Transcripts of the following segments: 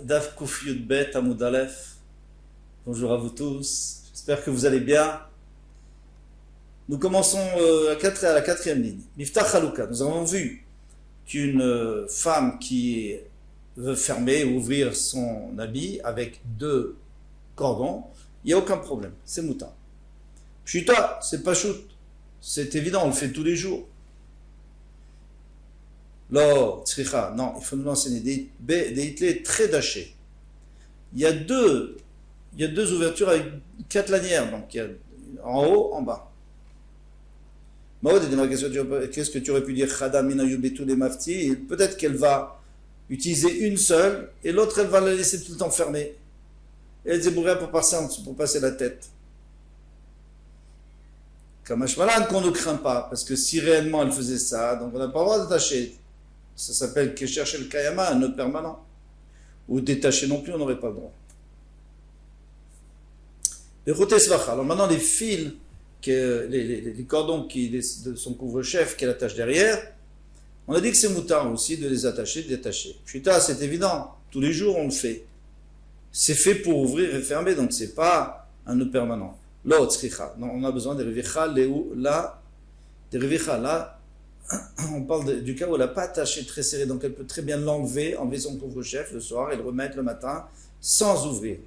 Daf Kuf Yud Bet Amud Aleph. Bonjour à vous tous, j'espère que vous allez bien. Nous commençons à la quatrième ligne. Miftach Haluka. Nous avons vu qu'une femme qui veut fermer ou ouvrir son habit avec deux cordons, il n'y a aucun problème, c'est mouta. Pshuta, c'est pas shoot, c'est évident, on le fait tous les jours. Lo, tzricha, non, il faut nous l'enseigner. Des hitlés très dachés. Il y a deux ouvertures avec 4 lanières, donc il y a en haut, en bas. Qu'est-ce que tu aurais pu dire? Peut-être qu'elle va utiliser une seule et l'autre elle va la laisser tout le temps fermée. Et elle débrouillera pour passer la tête. Comme Ashmalan qu'on ne craint pas, parce que si réellement elle faisait ça, donc on n'a pas le droit d'attacher. Ça s'appelle que chercher le kayama, un nœud permanent. Ou détacher non plus, on n'aurait pas le droit. Alors maintenant les fils, les cordons de son couvre-chef qu'elle attache derrière, on a dit que c'est moutard aussi de les attacher, de détacher. Putain, c'est évident, tous les jours on le fait. C'est fait pour ouvrir et fermer, donc c'est pas un nœud permanent. L'autre, non, on a besoin des revicha, là, on parle du cas où elle n'a pas attaché très serré, donc elle peut très bien enlever son couvre-chef le soir et le remettre le matin sans ouvrir.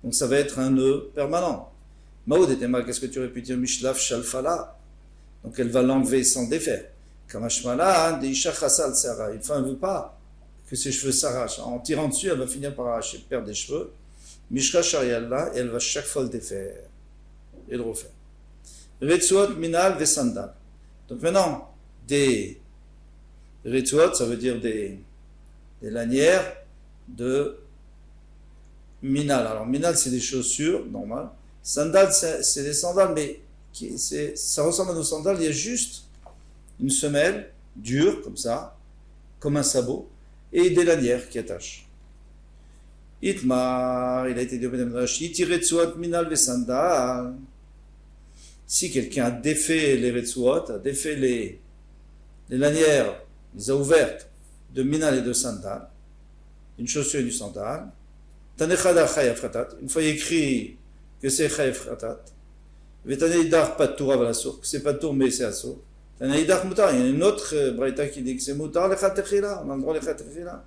Donc ça va être un nœud permanent. Maoud et Tema, qu'est-ce que tu aurais pu dire? Mishlaf Shalfala. Donc elle va l'enlever sans défaire. Kamashmala, Deisha Chassal Sarah. Une femme ne veut pas que ses cheveux s'arrachent. En tirant dessus, elle va finir par arracher, perdre des cheveux. Mishra Shariallah, et elle va chaque fois le défaire et le refaire. Retsuot Minal Vesandal. Donc maintenant, des Retsuot, ça veut dire des lanières de Minal. Alors, Minal, c'est des chaussures, normal. Sandales, c'est des sandales, mais ça ressemble à nos sandales. Il y a juste une semelle dure, comme ça, comme un sabot, et des lanières qui attachent. Itmar, il a été dit au Bédem Rashi, Tiretsuot Minal ve Sandal. Si quelqu'un a défait les Retsuot, a défait les lanières, les a ouvertes de Minal et de Sandal, une chaussure et du sandal, une fois écrit que c'est Chayef Khatat, Vetaneidar Patour Avalasur, que c'est Patour mais c'est Asur. Taneidar Moutar, il y a une autre braïta qui dit que c'est Moutar le Khatechila, on a le droit le Khatechila.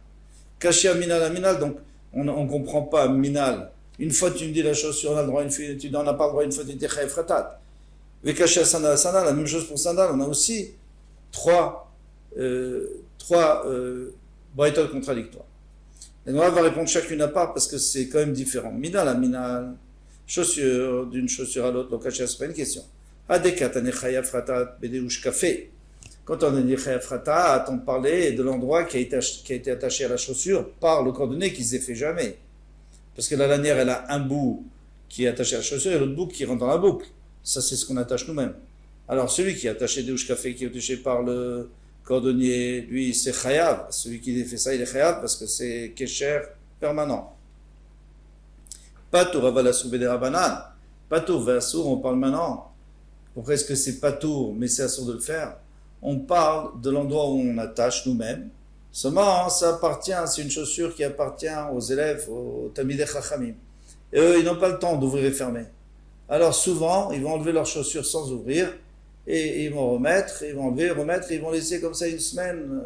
Kashia Minal à Minal, donc on ne comprend pas Minal. Une fois tu me dis la chaussure, on a le droit, une fois tu n'en as pas le droit, une fois tu dis Chayef Khatat. Vekashia Sandal, la même chose pour Sandal, on a aussi trois braïtas contradictoires. Et on va répondre chacune à part parce que c'est quand même différent. Minal à Minal, chaussure d'une chaussure à l'autre, l'okasha, c'est pas une question. Adekat anechayav fratat bedeush café. Quand on a dit chayav fratat, on parlait de l'endroit qui a été attaché à la chaussure par le cordonnier qui ne s'est fait jamais. Parce que la lanière, elle a un bout qui est attaché à la chaussure et l'autre bout qui rentre dans la boucle. Ça, c'est ce qu'on attache nous-mêmes. Alors, celui qui est attaché bedeush café, qui est attaché par le cordonnier, lui, c'est chayav. Celui qui fait ça, il est chayav parce que c'est kesher permanent. Patour avalasou bederabanan. Patour versour, on parle maintenant. Pourquoi est-ce que c'est patour, mais c'est assour de le faire? On parle de l'endroit où on attache nous-mêmes. Seulement, ça appartient, c'est une chaussure qui appartient aux élèves, aux tamidei chachamim. Et eux, ils n'ont pas le temps d'ouvrir et fermer. Alors souvent, ils vont enlever leurs chaussures sans ouvrir. Et ils vont remettre, ils vont enlever, remettre, ils vont laisser comme ça une semaine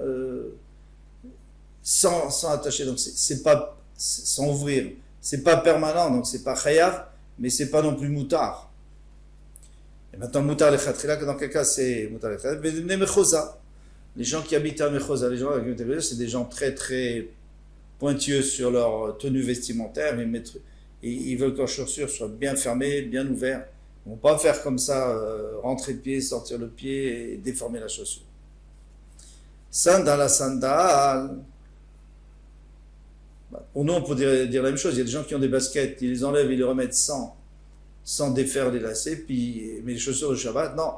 sans attacher. Donc c'est pas sans ouvrir, c'est pas permanent, donc c'est pas chayav, mais c'est pas non plus moutard. Et maintenant moutard le khatrila, que dans quel cas c'est moutard le khatrila. Les gens qui habitent à Mechosa, les gens qui habitent à Mechosa, c'est des gens très très pointueux sur leur tenue vestimentaire, ils veulent que leurs chaussures soient bien fermées, bien ouvertes. On ne va pas faire comme ça, rentrer le pied, sortir le pied et déformer la chaussure. Sandal à sandal. Pour nous, on peut dire la même chose. Il y a des gens qui ont des baskets, ils les enlèvent, ils les remettent sans défaire les lacets, mais les chaussures de Shabbat, non.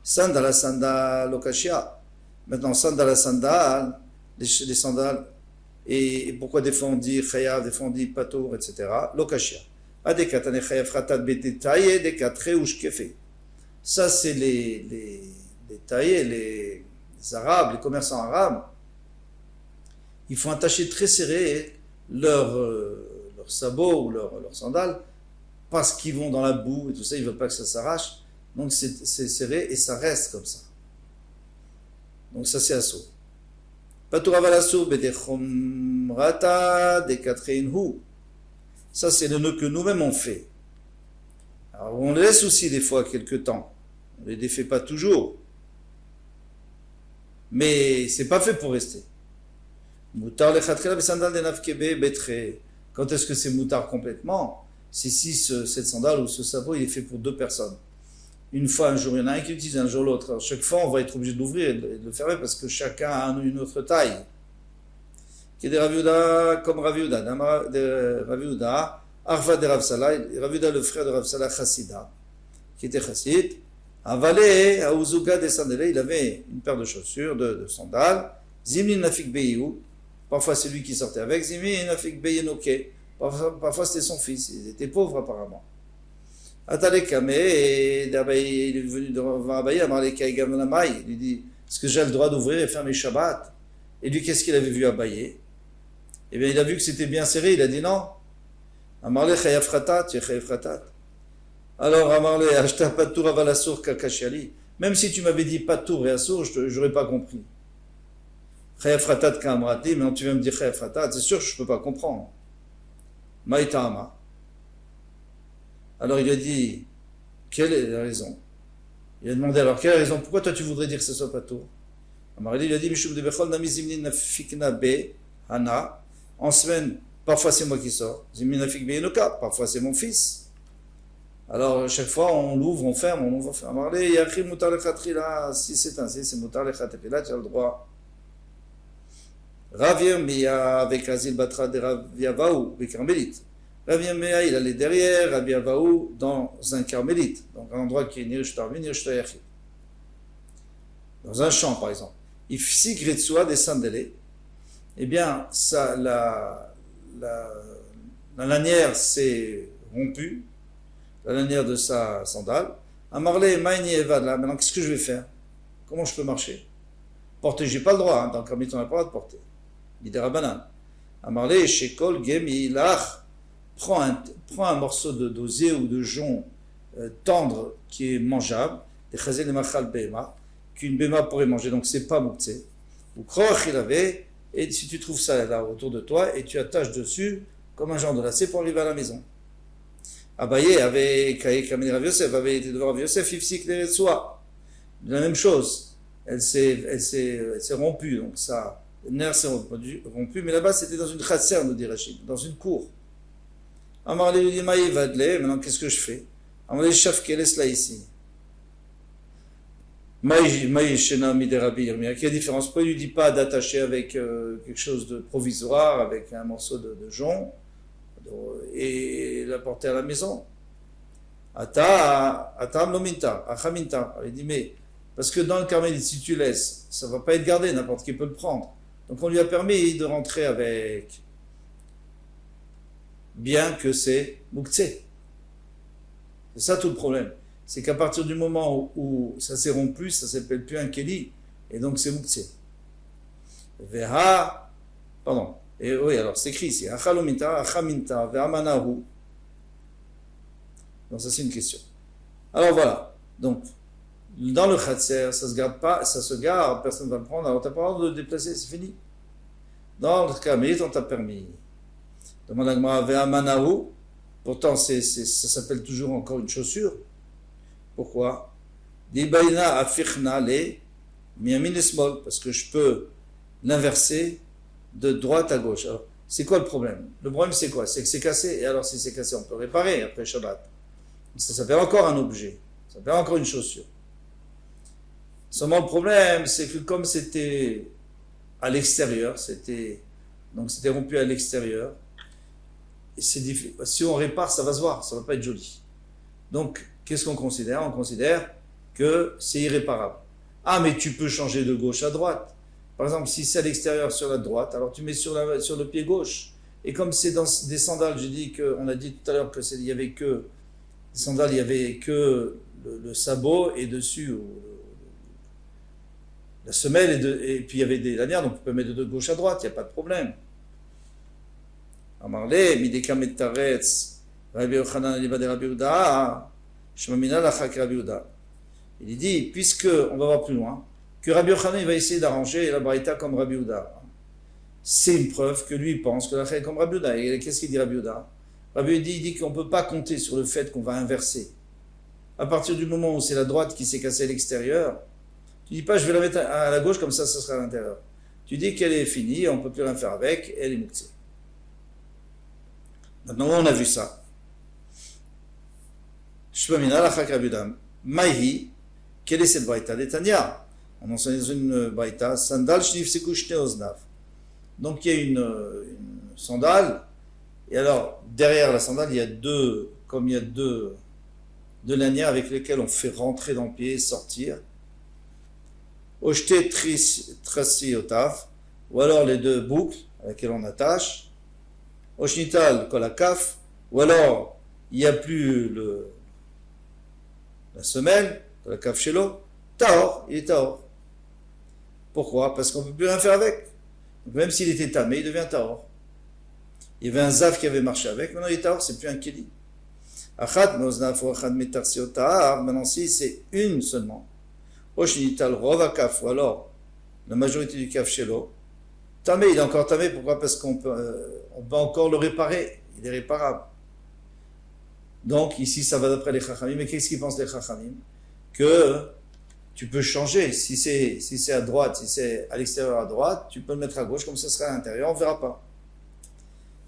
Sandal à sandal, lokashia. Maintenant, sandal à sandal, les sandales. Et pourquoi des fois on dit chayav, des fois on dit patour, etc. Lokashia. Ça, c'est les taillés, les arabes, les commerçants arabes. ils font attacher très serré leurs sabots ou leurs sandales parce qu'ils vont dans la boue et tout ça, ils ne veulent pas que ça s'arrache. Donc c'est serré et ça reste comme ça. Donc ça c'est assaut. Patour aval assaut bedechomrata dekatrein. Ça c'est le nœud que nous-mêmes on fait. Alors on les laisse aussi des fois quelques temps. On ne les défait pas toujours. Mais c'est pas fait pour rester. Moutar lechatchela besandal denavkebe betre. Quand est-ce que c'est moutar complètement? C'est si cette sandale ou ce sabot il est fait pour deux personnes. Une fois, un jour, il y en a un qui utilise, un jour l'autre. Alors, chaque fois, on va être obligé de l'ouvrir et de le fermer parce que chacun a une autre taille. Qui est des Raviuda, comme Raviuda, de Raviuda, Arva de Ravsala, Raviuda le frère de Ravsala Chassida, qui était chassid. Avalé, à Uzuga descendait, il avait une paire de chaussures, de sandales. Zimni Nafik Beyou, parfois c'est lui qui sortait avec. Zimni Nafik Beyenoke, parfois c'était son fils, il était pauvre apparemment. Atalekame, et il est venu devant Abaye, il lui dit, est-ce que j'ai le droit d'ouvrir et faire mes Shabbat? Et lui, qu'est-ce qu'il avait vu Abaye? Eh bien, il a vu que c'était bien serré, il a dit non. Amarle Chayaf Ratat, tu es Chayaf Ratat. Alors, Amarle, acheta Patour Avalasur Kakashali. Même si tu m'avais dit Patour et Assour, je n'aurais pas compris. Chayaf Ratat Kamrati, mais non, tu viens me dire Chayaf Ratat, c'est sûr que je ne peux pas comprendre. Maïtama. Alors il a dit, quelle est la raison? Il a demandé, alors quelle est la raison? Pourquoi toi tu voudrais dire que ce soit pas tout? Alors il a dit, Mishum de Bechol Nami Zimni Nafikna Be Hana. En semaine, parfois c'est moi qui sors. Zimni Nafik Be Enoka, parfois c'est mon fils. Alors chaque fois on l'ouvre, on ferme, on ouvre, on ferme. Alors il y a écrit Moutar Lechatri là, si c'est ainsi, c'est Moutar Lechatri là, tu as le droit. Ravir Miya avec Azil Batra de Raviavaou, avec Carmélite. Rabbi Meah, il allait derrière Rabbi Avaou dans un carmélite, donc un endroit qui est Nirishtarvi, Nirishtayachi. Dans un champ, par exemple. Si Gretsua descend d'elle, eh bien, ça, la lanière s'est rompue, la lanière de sa sandale. Amarle, Maïni Evad, là, maintenant, qu'est-ce que je vais faire? Comment je peux marcher? Porter, j'ai pas le droit, hein, dans le carmélite, on n'a pas le droit de porter. Midera Amarle, Shekol, Gemi, Lach. Prends un morceau d'osier ou de jonc tendre qui est mangeable, qu'une béma pourrait manger, donc c'est pas mouktsé. Et si tu trouves ça là autour de toi, et tu attaches dessus comme un genre de lacet pour arriver à la maison. Abaye avait Rav Yosef, avait été devant Rav Yosef, Ifsik les soie. La même chose, elle s'est rompue, donc ça, le nerf s'est rompu, mais là-bas c'était dans une chasser, nous dit Rachid, dans une cour. Amarle lui dit Maï Vadle, maintenant qu'est-ce que je fais? Amarle Shaf, quelle est là ici? Maï Shena Miderabi Yirmia, quelle différence? Pourquoi il ne lui dit pas d'attacher avec quelque chose de provisoire, avec un morceau de jonc, et l'apporter à la maison? Atam Lominta, Achaminta. Il dit mais, parce que dans le carmélite, si tu laisses, ça ne va pas être gardé, n'importe qui peut le prendre. Donc on lui a permis de rentrer avec. Bien que c'est mouktsé. C'est ça tout le problème. C'est qu'à partir du moment où ça s'est rompu, ça ne s'appelle plus un keli, et donc c'est mouktsé. Veha, pardon, et oui, alors c'est écrit ici, achalominta, achaminta, vehamanahu. Donc ça c'est une question. Alors voilà, donc, dans le khatser, ça se garde pas, ça se garde, personne ne va le prendre, alors tu n'as pas le droit de le déplacer, c'est fini. Dans le carmélite, on t'a permis. Demande à Gmara, Vehamanahu, pourtant ça s'appelle toujours encore une chaussure. Pourquoi? Dibaina afichna le miyamin esmol, parce que je peux l'inverser de droite à gauche. Alors, c'est quoi le problème? Le problème c'est quoi? C'est que c'est cassé, et alors si c'est cassé, on peut réparer après Shabbat. Ça s'appelle encore un objet, ça s'appelle encore une chaussure. Seulement le problème, c'est que comme c'était à l'extérieur, c'était rompu à l'extérieur, et si on répare, ça va se voir, ça ne va pas être joli. Donc, qu'est-ce qu'on considère? On considère que c'est irréparable. Ah, mais tu peux changer de gauche à droite. Par exemple, si c'est à l'extérieur sur la droite, alors tu mets sur le pied gauche. Et comme c'est dans des sandales, on a dit tout à l'heure qu'il y avait que les sandales, il y avait que le sabot et dessus La semelle, et puis il y avait des lanières, donc on peut mettre de gauche à droite, il n'y a pas de problème. Amarle, mideka metaretz, Rabbi Yochanan alibade Rabbi Yehuda, shmamina lachak Rabbi Yehuda. Il dit, puisque, on va voir plus loin, que Rabbi Yochanan il va essayer d'arranger la braïta comme Rabbi Yehuda. C'est une preuve que lui pense que la est comme Rabbi Yehuda. Et qu'est-ce qu'il dit Rabbi Yehuda? Rabbi Yehuda il dit qu'on ne peut pas compter sur le fait qu'on va inverser. À partir du moment où c'est la droite qui s'est cassée à l'extérieur, tu dis pas je vais la mettre à la gauche comme ça sera à l'intérieur. Tu dis qu'elle est finie, on ne peut plus rien faire avec, elle est mouxée. Maintenant on a vu ça. Shmamina lachak Rabbi Yehuda. Maïhi, quelle est cette braïta d'Etania? On enseigne dans une braïta, sandal shnifseku shne oznav. Donc il y a une sandale, et alors derrière la sandale il y a deux lanières avec lesquelles on fait rentrer dans le pied et sortir. Oshte trasi otaf, ou alors les deux boucles à lesquelles on attache. Oshnital kolakaf, ou alors il n'y a plus la semelle, kolakaf shelo, taor, il est taor. Pourquoi? Parce qu'on ne peut plus rien faire avec. Donc même s'il était tamé, il devient taor. Il y avait un zav qui avait marché avec, maintenant il est taor, c'est plus un keli. Achad moznaf ou achad metarsi otar, maintenant si c'est une seulement. Oshnital rovakaf, ou alors la majorité du kaf shelo, tamé, il est encore tamé, pourquoi? Parce qu'on peut encore le réparer, il est réparable. Donc ici ça va d'après les chachamim, mais qu'est-ce qu'ils pensent les chachamim? Que tu peux changer, si c'est à droite, si c'est à l'extérieur à droite, tu peux le mettre à gauche, comme ça sera à l'intérieur, on ne verra pas.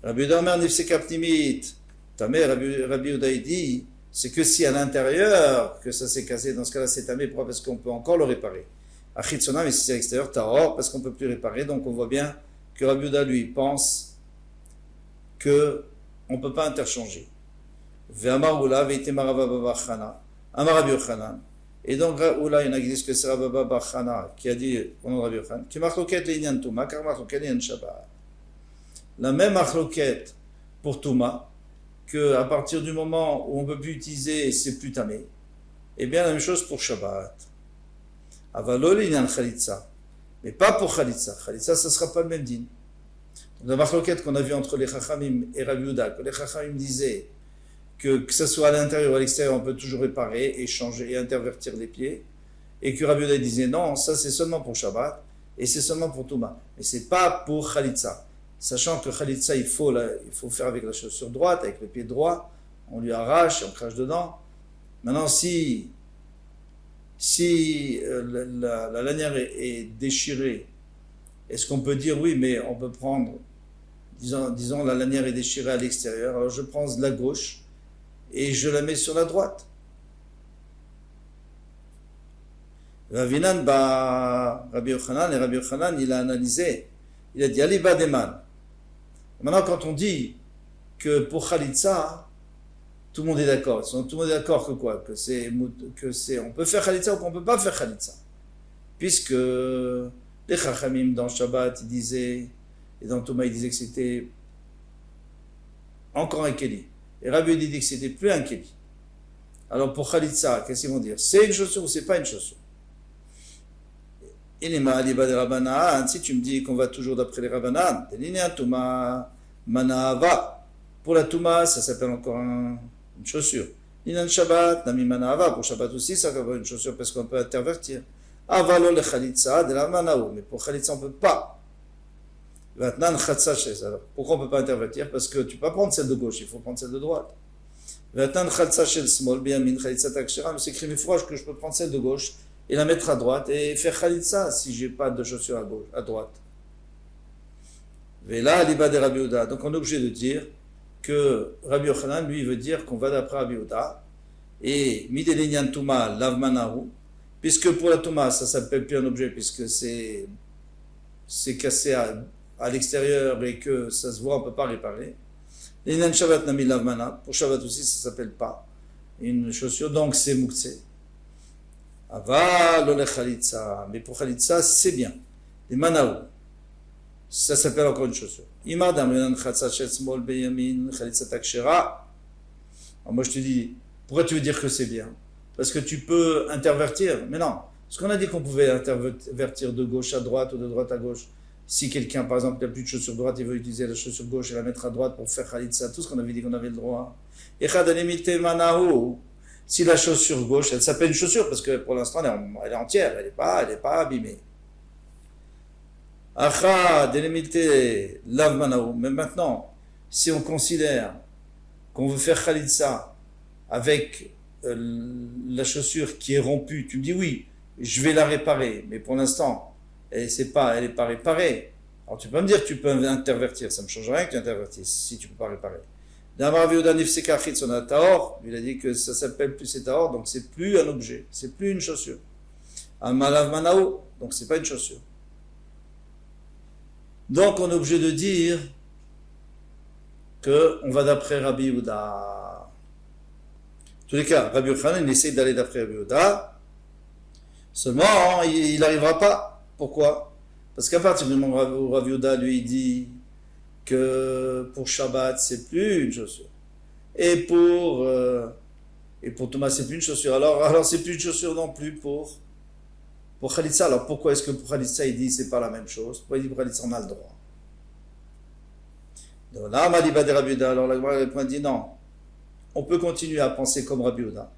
Rabbi Yehuda Omer nifseka pnimit, tamé, Rabbi Yehuda dit, c'est que si à l'intérieur, que ça s'est cassé, dans ce cas-là c'est tamé, pourquoi? Parce qu'on peut encore le réparer. Achitsona, mais si c'est à l'extérieur, tahor, parce qu'on ne peut plus réparer, donc on voit bien que Rabbi Yehuda lui pense que on ne peut pas interchanger. Ve'amar ula ve'itema Rabba Bar Chana, Amar Rabbi Yochanan. Et donc, là, il y en a qui disent que c'est Rabba Bar Chana qui a dit, au nom de Rabbi Yochanan, qui marloquette l'inyan Touma, car marloquette l'inyan Shabbat. La même marloquette pour Touma, qu'à partir du moment où on ne peut plus utiliser, c'est plus tamé. Et bien la même chose pour Shabbat. Avalo l'inyan Khalitsa. Mais pas pour Khalitsa. Khalitsa, ça ne sera pas le même din. La marloquette qu'on a vue entre les Chachamim et Rabbi Yehuda, que les Chachamim disaient que ce soit à l'intérieur ou à l'extérieur, on peut toujours réparer et changer et intervertir les pieds. Et que Rabbi Yehuda disait non, ça c'est seulement pour Shabbat et c'est seulement pour Touma. Mais c'est pas pour Khalitsa. Sachant que Khalitsa, il faut faire avec la chaussure droite, avec le pied droit, on lui arrache, on crache dedans. Maintenant, si la lanière est déchirée, est-ce qu'on peut dire oui, mais on peut prendre, disons la lanière est déchirée à l'extérieur, alors je prends de la gauche, et je la mets sur la droite. Ravinan, Rabbi Yochanan, il a analysé, il a dit Aliba Deman. Maintenant, quand on dit que pour Khalitsa, tout le monde est d'accord. Tout le monde est d'accord que quoi? On peut faire Khalitsa ou qu'on ne peut pas faire Khalitsa. Puisque les Chachamim dans Shabbat, ils disaient, et dans Touma, ils disaient que c'était encore un Keli. Et Rabbi dit que c'était plus un Keli. Alors pour Khalitsa, qu'est-ce qu'ils vont dire? C'est une chaussure ou c'est pas une chaussure? Si tu me dis qu'on va toujours d'après les Rabbanan, pour la Touma, ça s'appelle encore une chaussure. Linan Shabbat, Nami Manava, pour Shabbat aussi, ça s'appelle une chaussure parce qu'on peut intervertir. Avalo le Khalitsa de la Manaou, mais pour Khalitsa on ne peut pas. Alors, pourquoi on ne peut pas intervertir? Parce que tu ne peux pas prendre celle de gauche, il faut prendre celle de droite. Mais c'est écrit mes fourrages que je peux prendre celle de gauche et la mettre à droite et faire Khalitsa si je n'ai pas de chaussure à gauche, à droite. Donc on est obligé de dire que Rabbi Yochanan, lui, veut dire qu'on va d'après Rabbi Yehuda et Midelinyan Touma Lavmanahu, puisque pour la Touma, ça ne s'appelle plus un objet puisque c'est cassé à l'extérieur et que ça se voit, on ne peut pas réparer. L'inyan Shabbat Nami Lavmana, pour Shabbat aussi, ça ne s'appelle pas une chaussure, donc c'est Moukse. Ava le Khalitsa, mais pour Khalitsa, c'est bien. Les Manaou, ça s'appelle encore une chaussure. Imadam Renan Khatsa Shel Smol Beyamin Khalitsa Takshera. Alors moi je te dis, pourquoi tu veux dire que c'est bien? Parce que tu peux intervertir, mais non, Parce qu'on a dit qu'on pouvait intervertir de gauche à droite ou de droite à gauche. Si quelqu'un, par exemple, n'a plus de chaussure droite, il veut utiliser la chaussure gauche et la mettre à droite pour faire Khalitsa, tout ce qu'on avait dit qu'on avait le droit. Si la chaussure gauche, elle s'appelle une chaussure parce que pour l'instant elle est entière, elle n'est pas abîmée. Mais maintenant, si on considère qu'on veut faire Khalitsa avec la chaussure qui est rompue, tu me dis oui, je vais la réparer, mais pour l'instant, elle n'est pas réparée. Alors tu peux me dire que tu peux intervertir, ça ne me change rien que tu intervertisses si tu ne peux pas réparer. Il a dit que ça s'appelle plus c'est taor, donc c'est plus un objet, c'est plus une chaussure. Amalav manao, donc c'est pas une chaussure. Donc on est obligé de dire qu'on va d'après Rabbi Yehuda. En tous les cas, Rabbi Yochanan essaie d'aller d'après Rabbi Yehuda, seulement il n'arrivera pas. Pourquoi? Parce qu'à partir du moment où Rabbi Yehuda lui dit que pour Shabbat c'est plus une chaussure et pour Thomas c'est plus une chaussure, alors c'est plus une chaussure non plus pour Khalitsa. Alors pourquoi est-ce que pour Khalitsa il dit c'est pas la même chose? Pourquoi il dit pour Khalitsa on a le droit? Donc là Rabbi Yehuda, alors la Gemara dit non, on peut continuer à penser comme Rabbi Yehuda.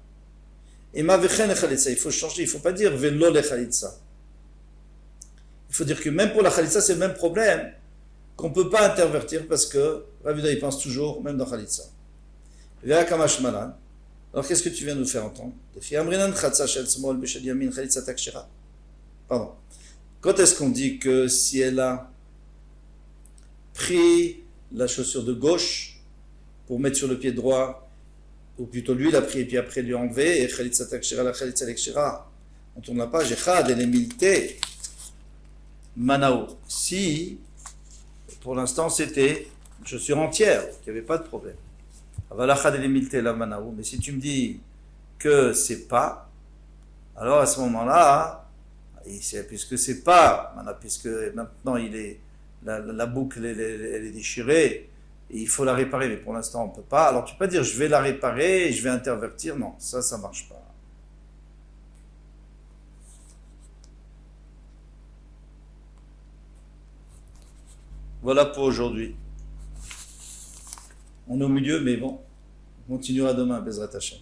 Et Mavechen et Khalitsa, il faut changer, il ne faut pas dire Velo le Khalitsa. Il faut dire que même pour la Khalitsa c'est le même problème, qu'on ne peut pas intervertir parce que Rabbi Yehuda il pense toujours, même dans Khalitsa. Alors qu'est-ce que tu viens de nous faire entendre? Pardon. Quand est-ce qu'on dit que si elle a pris la chaussure de gauche pour mettre sur le pied droit, ou plutôt lui l'a pris et puis après lui enlevé, et Khalitsa takshira la Khalitsa lekshira, on tourne la page, Echad et l'emilité manao. Si pour l'instant c'était une chaussure entière, qu'il n'y avait pas de problème. Mais si tu me dis que c'est pas, alors à ce moment-là, puisque c'est pas, puisque maintenant la boucle elle est déchirée, et il faut la réparer, mais pour l'instant on ne peut pas, alors tu peux pas dire je vais la réparer et je vais intervertir, non, ça ne marche pas. Voilà pour aujourd'hui. On est au milieu, mais bon, on continuera demain, Bezrat Hashem.